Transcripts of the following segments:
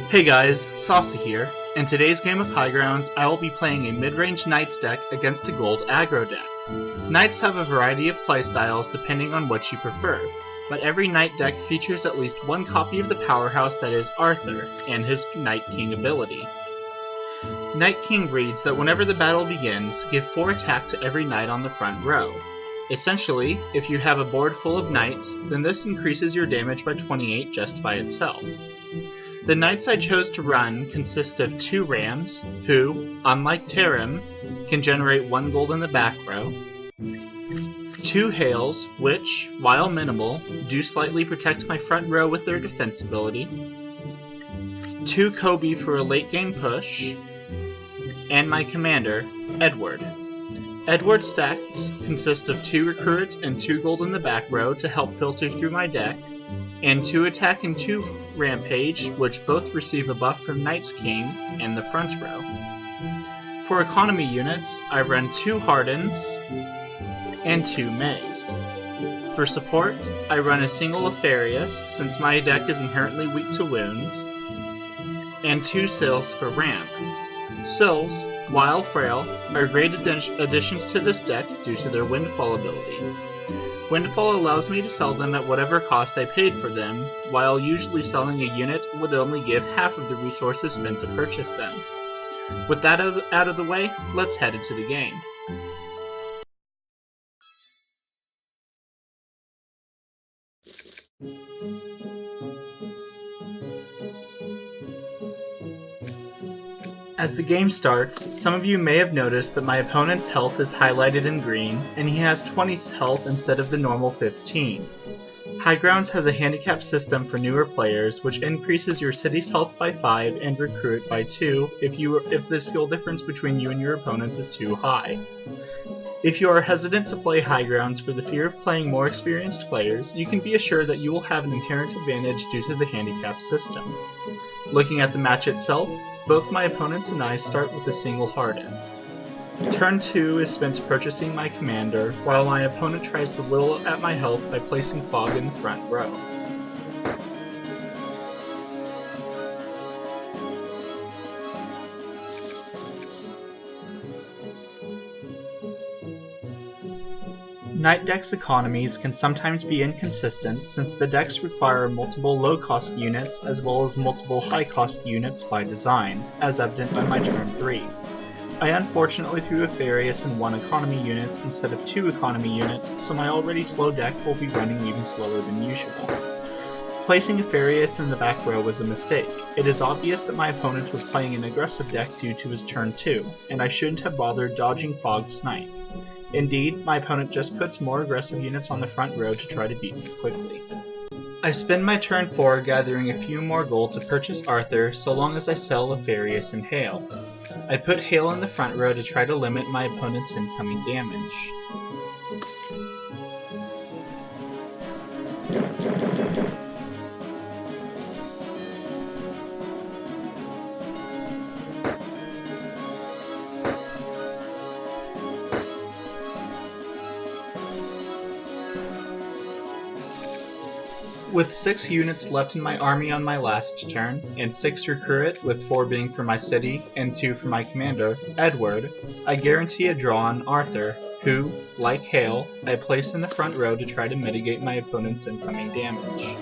Hey guys, Sasa here. In today's game of Highgrounds, I will be playing a mid-range Knights deck against a gold aggro deck. Knights have a variety of playstyles depending on what you prefer, but every Knight deck features at least one copy of the powerhouse that is Arthur and his Knight King ability. Knight King reads that whenever the battle begins, give 4 attack to every knight on the front row. Essentially, if you have a board full of knights, then this increases your damage by 28 just by itself. The knights I chose to run consist of 2 rams, who, unlike Tarim, can generate 1 gold in the back row, 2 hails, which, while minimal, do slightly protect my front row with their defense ability, 2 Kobe for a late game push, and my commander, Edward. Edward's stats consist of 2 recruits and 2 gold in the back row to help filter through my deck, and 2 attack and 2 rampage, which both receive a buff from Knight's King and the front row. For economy units, I run 2 Hardens and 2 Mays. For support, I run a single Apharius, since my deck is inherently weak to wounds, and 2 Sills for ramp. Sills, while frail, are great additions to this deck due to their Windfall ability. Windfall allows me to sell them at whatever cost I paid for them, while usually selling a unit would only give half of the resources spent to purchase them. With that out of the way, let's head into the game. As the game starts, some of you may have noticed that my opponent's health is highlighted in green, and he has 20 health instead of the normal 15. Highgrounds has a handicap system for newer players, which increases your city's health by 5 and recruit by 2 if the skill difference between you and your opponent is too high. If you are hesitant to play Highgrounds for the fear of playing more experienced players, you can be assured that you will have an inherent advantage due to the handicap system. Looking at the match itself, both my opponents and I start with a single Harden. Turn 2 is spent purchasing my commander, while my opponent tries to whittle at my health by placing Fog in the front row. Knight decks' economies can sometimes be inconsistent since the decks require multiple low-cost units as well as multiple high-cost units by design, as evident by my turn 3. I unfortunately threw Apharius in 1 economy units instead of 2 economy units, so my already slow deck will be running even slower than usual. Placing Apharius in the back row was a mistake. It is obvious that my opponent was playing an aggressive deck due to his turn 2, and I shouldn't have bothered dodging Fog Snipe. Indeed, my opponent just puts more aggressive units on the front row to try to beat me quickly. I spend my turn 4 gathering a few more gold to purchase Arthur so long as I sell Apharius and Hail. I put Hail in the front row to try to limit my opponent's incoming damage. With 6 units left in my army on my last turn, and 6 recruit, with 4 being for my city and 2 for my commander, Edward, I guarantee a draw on Arthur, who, like Hail, I place in the front row to try to mitigate my opponent's incoming damage.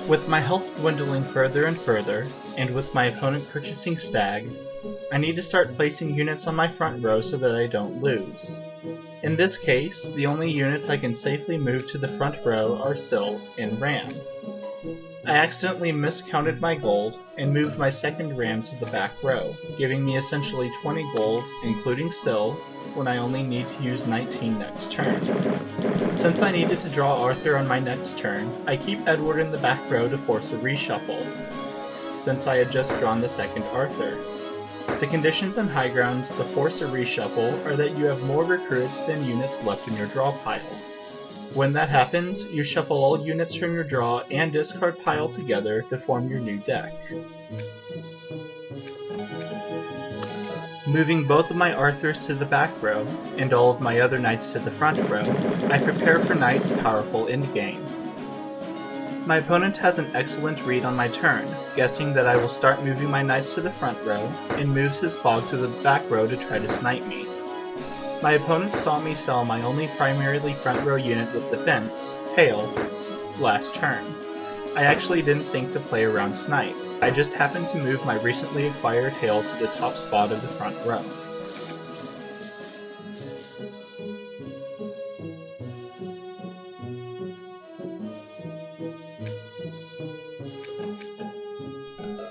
With my health dwindling further and further, and with my opponent purchasing Stag, I need to start placing units on my front row so that I don't lose. In this case, the only units I can safely move to the front row are Sill and Ram. I accidentally miscounted my gold and moved my second Ram to the back row, giving me essentially 20 gold, including Sill, when I only need to use 19 next turn. Since I needed to draw Arthur on my next turn, I keep Edward in the back row to force a reshuffle, since I had just drawn the second Arthur. The conditions in Highgrounds to force a reshuffle are that you have more recruits than units left in your draw pile. When that happens, you shuffle all units from your draw and discard pile together to form your new deck. Moving both of my Arthurs to the back row, and all of my other knights to the front row, I prepare for Knight's powerful endgame. My opponent has an excellent read on my turn, guessing that I will start moving my knights to the front row, and moves his fog to the back row to try to snipe me. My opponent saw me sell my only primarily front row unit with defense, Hail, last turn. I actually didn't think to play around Snipe, I just happened to move my recently acquired Hail to the top spot of the front row.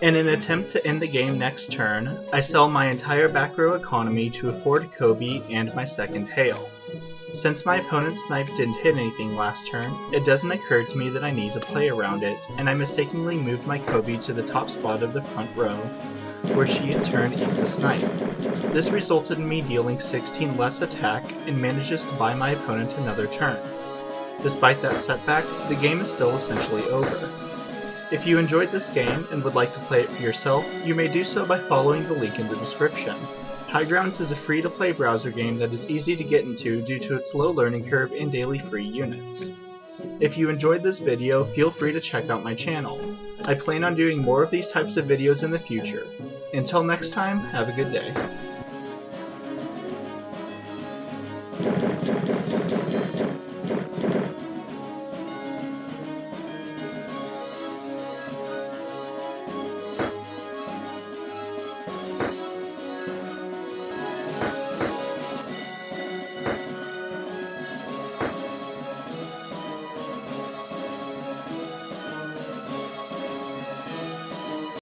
In an attempt to end the game next turn, I sell my entire back row economy to afford Kobe and my second Hail. Since my opponent's snipe didn't hit anything last turn, it doesn't occur to me that I need to play around it, and I mistakenly moved my Kobe to the top spot of the front row, where she in turn eats a snipe. This resulted in me dealing 16 less attack and manages to buy my opponent another turn. Despite that setback, the game is still essentially over. If you enjoyed this game and would like to play it for yourself, you may do so by following the link in the description. Highgrounds is a free-to-play browser game that is easy to get into due to its low learning curve and daily free units. If you enjoyed this video, feel free to check out my channel. I plan on doing more of these types of videos in the future. Until next time, have a good day.